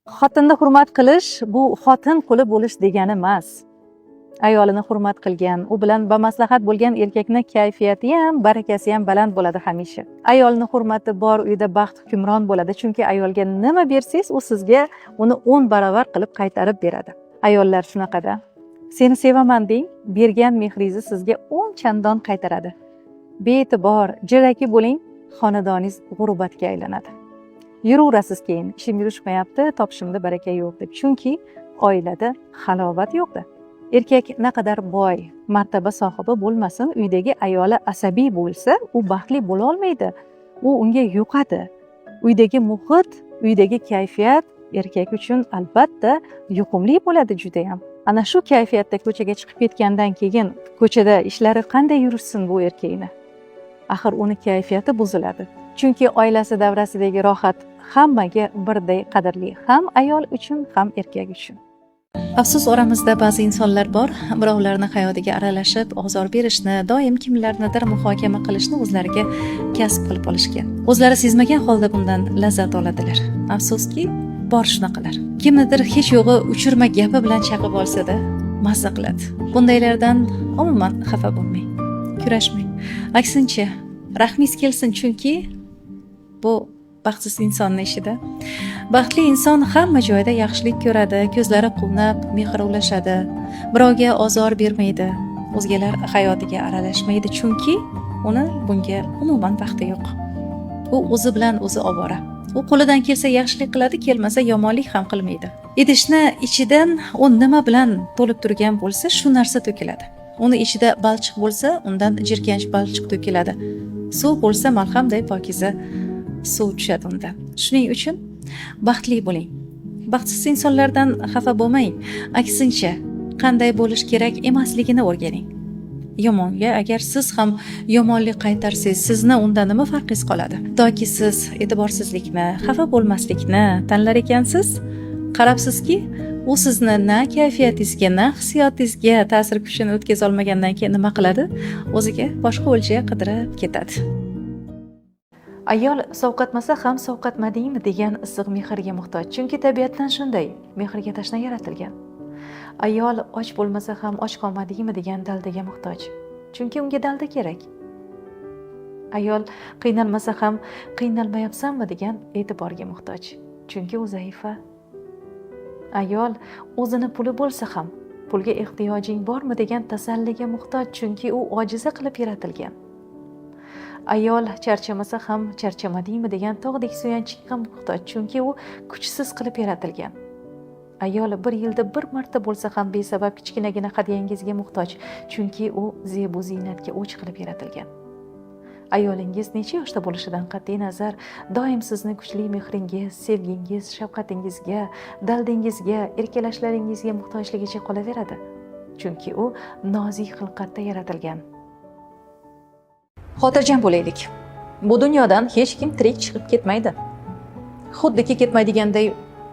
Xotinni hurmat qilish bu xotin quli bo'lish degani emas. Ayolini hurmat qilgan, u bilan bamaslahat bo'lgan erkakni kayfiyati ham, barakasi ham baland bo'ladi hamisha. Ayolni hurmati bor uyda baxt hukmron bo'ladi, chunki ayolga nima bersangiz, u sizga uni 10 barobar qilib qaytarib beradi. Ayollar shunaqada. Seni sevaman deng, bergan mehringizni sizga 10 chandon qaytaradi. Bee'tibor, jiraki bo'ling, xonadoningiz g'urbatga aylanadi. Yuraverasiz keyin, ishim yurishmayapti, topishimda baraka yo'q deb. Chunki oilada halovat yo'qdi. Erkak naqadar boy, martaba sohibi bo'lmasin, uydagi ayoli asabiy bo'lsa, u baxtli bo'la olmaydi. U unga yuqadi. Uydagi muhit, uydagi kayfiyat erkak uchun albatta yuqumli bo'ladi juda ham. Ana shu kayfiyatda ko'chaga chiqib ketgandan keyin ko'chada ishlari qanday yurishsin bu erkakni? Axir uni kayfiyati buziladi. Chunki oilasi davrasidagi rohat hammaga birday qadrli, ham ayol uchun, ham erkak uchun. Afsus, oramizda ba'zi insonlar bor, birovlarning hayotiga aralashib, ozor berishni, doim kimlarnidir muhokama qilishni o'zlariga kasb qilib olishgan. O'zlari sezmagan holda bundan lazzat oladilar. Afsuski, bor shunaqalar. Kimnidir hech yo'g'i uchirma gapi bilan chaqib olsa-da, mazza qiladi. Bundaylardan umuman xafa bo'lmang, kurashmang. Aksincha, rahmingiz kelsin, chunki bu baxtsiz insonning ishida. Baxtli inson hamma joyda yaxshilik ko'radi, ko'zlari quvnab, mehr ulashadi, birovga ozor bermaydi, o'zgalar hayotiga aralashmaydi, chunki uni bunga umuman vaqti yo'q. U o'zi bilan o'zi ovora. U qo'lidan kelsa yaxshilik qiladi, kelmasa yomonlik ham qilmaydi. Idishni ichidan u nima bilan to'lib turgan bo'lsa, shu narsa to'kiladi. Uni ichida balchiq bo'lsa, undan jirkanch balchiq to'kiladi. Suv bo'lsa, malhamday pokiza suv tushadi undan. Shuning uchun baxtli bo'ling. Baxtsiz insonlardan xafa bo'lmang. Aksincha, qanday bo'lish kerak emasligini o'rganing. Yomonga agar siz ham yomonlik qaytarsangiz, sizni undan nima farqingiz qoladi? Toki siz e'tiborsizlikni, xafa bo'lmaslikni tanlar ekansiz, qarabsizki, u sizni na kayfiyatingizga, na hissiyotingizga ta'sir kuchini o'tkaza olmagandan keyin nima qiladi? O'ziga boshqa o'lja qidirib ketadi. Ayol sovqatmasa ham sovqatmadingmi degan issiq mehrga muhtoj. Chunki tabiatdan shunday, mehrga tashna yaratilgan. Ayol och bo'lmasa ham och qolmadingmi degan daldaga muhtoj. Chunki unga dalda kerak. Ayol qiynalmasa ham qiynalmayapsanmi degan e'tiborga muhtoj. Chunki u zaifa. Ayol o'zini puli bo'lsa ham pulga ehtiyojing bormi degan tasalliga muhtoj. Chunki u ojiza qilib yaratilgan. Ayol charchamasa ham charchamadingmi degan tog'dek suyanchiqqa muhtoj, chunki u kuchsiz qilib yaratilgan. Ayol bir yilda bir marta bo'lsa ham besabab kichkinagina hadyangizga muhtoj, chunki u zebu ziynatga o'ch qilib yaratilgan. Ayolingiz necha yoshda bo'lishidan qat'iy nazar, doim sizni kuchli mehringiz, sevgingiz, shafqatingizga, daldingizga, erkalashlaringizga muhtojligicha qolaveradi, chunki u nozik xilqatda yaratilgan. Xotirjam bo'laylik. Bu dunyodan hech kim tirik chiqib ketmaydi. Xuddiki ketmaydiganday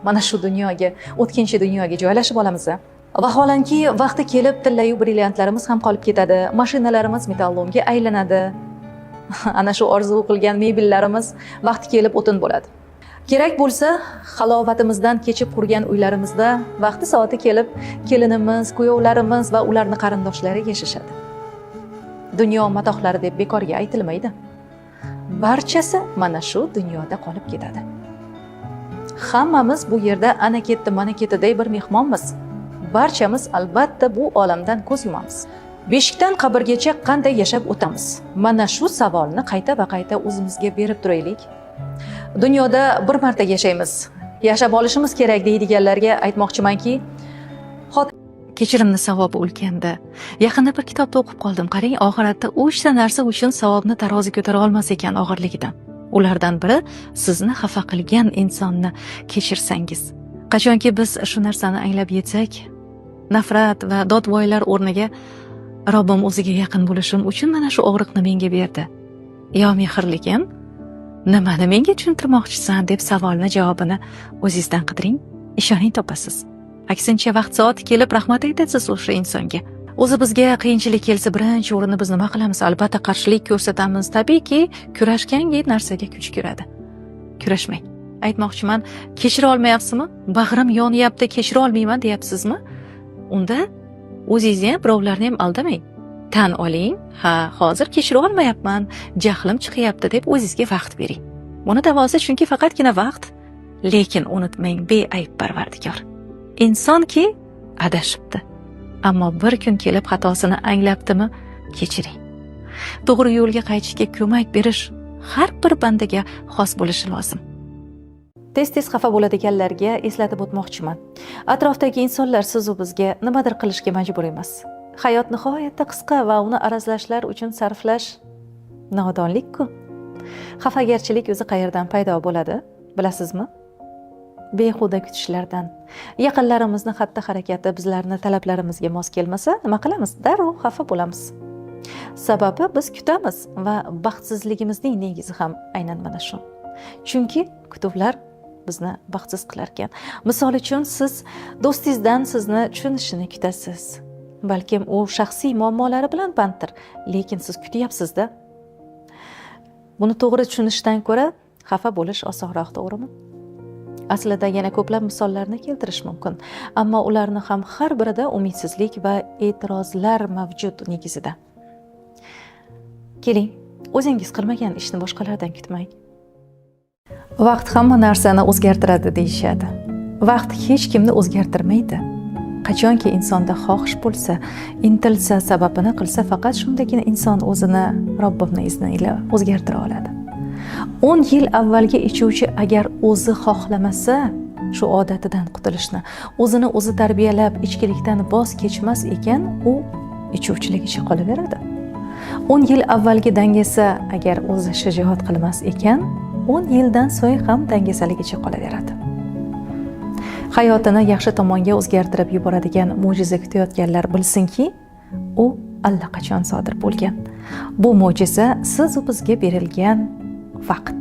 mana shu dunyoga, o'tkinchi dunyoga joylashib olamiz. Vaholanki vaqti kelib tillayu brilliantlarimiz ham qolib ketadi, mashinalarimiz metallomga aylanadi. Ana shu orzu qilgan mebellarimiz vaqti kelib o'tin bo'ladi. Kerak bo'lsa, halovatimizdan kechib qurgan uylarimizda vaqti soati kelib kelinimiz, kuyovlarimiz va ularning qarindoshlari yashashadi. Dunyo matohlari deb bekorga aytilmaydi. Barchasi mana shu dunyoda qolib ketadi. Hammamiz bu yerda ana ketdi, mana ketdiday bir mehmonmiz. Barchamiz albatta bu olamdan ko'z yumamiz. Beshikdan qabrgacha qanday yashab o'tamiz? Mana shu savolni qayta va qayta o'zimizga berib turaylik. Dunyoda bir marta yashaymiz. Yashab olishimiz kerak deydiganlarga aytmoqchimanki, kechirimni savobi ulkanda. Yaqinda bir kitobda o'qib qoldim. Qarang, oxiratda 3 ta narsa uchun savobni tarozi ko'tara olmas ekan og'irligidan. Ulardan biri sizni xafa qilgan insonni kechirsangiz. Qachonki biz shu narsani anglab yetsak, nafrat va dodvoylar o'rniga Robbim o'ziga yaqin bo'lishim uchun mana shu og'riqni menga berdi. Yo mehrligim, nimani menga tushuntirmoqchisan deb savolni javobini o'zingizdan qidiring, ishoning topasiz. Aksincha vaqt soati kelib rahmat aytasiz o'sha insonga. O'zi bizga qiyinchilik kelsa birinchi o'rinda biz nima qilamiz? Albatta qarshilik ko'rsatamiz. Tabiiyki, kurashgan narsaga kuch kiradi. Kurashmang. aytmoqchiman, kechira olmayapsizmi? Bag'rim yonyapti, kechira olmayman deyapsizmi? Unda o'zingizni ham, birovlarni ham aldamang. Tan oling, ha, hozir kechira olmayapman, jahlim chiqyapti deb o'zingizga vaqt bering. Buni davosi chunki faqatgina vaqt. Lekin unutmang, beayb Parvardigor. Insonki adashibdi. Ammo bir kun kelib xatosini anglabdimi, kechiring. To'g'ri yo'lga qaytishga ko'mak berish har bir bandaga xos bo'lishi lozim. Tez-tez xafa bo'ladiganlarga eslatib o'tmoqchiman. Atrofdagi insonlar siz-u bizga nimadir qilishga majbur emas. Hayot nihoyatda qisqa va uni arazlashlar uchun sarflash nodonlik-ku. Xafagarchilik o'zi qayerdan paydo bo'ladi, bilasizmi? Behuda kutishlardan. Yaqinlarimizni xatti-harakati bizlarni talablarimizga mos kelmasa, nima qilamiz? Darrov xafa bo'lamiz. Sababi biz kutamiz va baxtsizligimizning negizi ham aynan mana shu. Chunki kutuvlar bizni baxtsiz qilar ekan. Misol uchun, siz do'stingizdan sizni tushunishini kutasiz. Balkim u shaxsiy muammolari bilan banddir, lekin siz kutyapsiz-da. Buni to'g'ri tushunishdan ko'ra xafa bo'lish osonroq, to'g'rimi? Aslida yana ko'plab misollarni keltirish mumkin, ammo ularni ham har birida umidsizlik va e'tirozlar mavjud negizida. Keling, o'zingiz qilmagan ishni boshqalardan kutmang. Vaqt hamma narsani o'zgartiradi deyishadi. Vaqt hech kimni o'zgartirmaydi. Qachonki insonda xohish bo'lsa, intilsa, sababini qilsa, faqat shundagina inson o'zini Robbimning izni ila o'zgartira oladi. 10 yil avvalgi ichuvchi agar o'zi xohlamasa shu odatidan qutulishni, o'zini o'zi tarbiyalab ichkilikdan voz kechmas ekan, u ichuvchiligicha qolaveradi. 10 yil avvalgi dangasa agar o'zi shijoat qilmas ekan, 10 yildan so'ng ham dangasaligicha qolaveradi. Hayotini yaxshi tomonga o'zgartirib yuboradigan mo'jiza kutayotganlar bilsinki, u allaqachon sodir bo'lgan. Bu mo'jiza siz va bizga berilgan vaqt.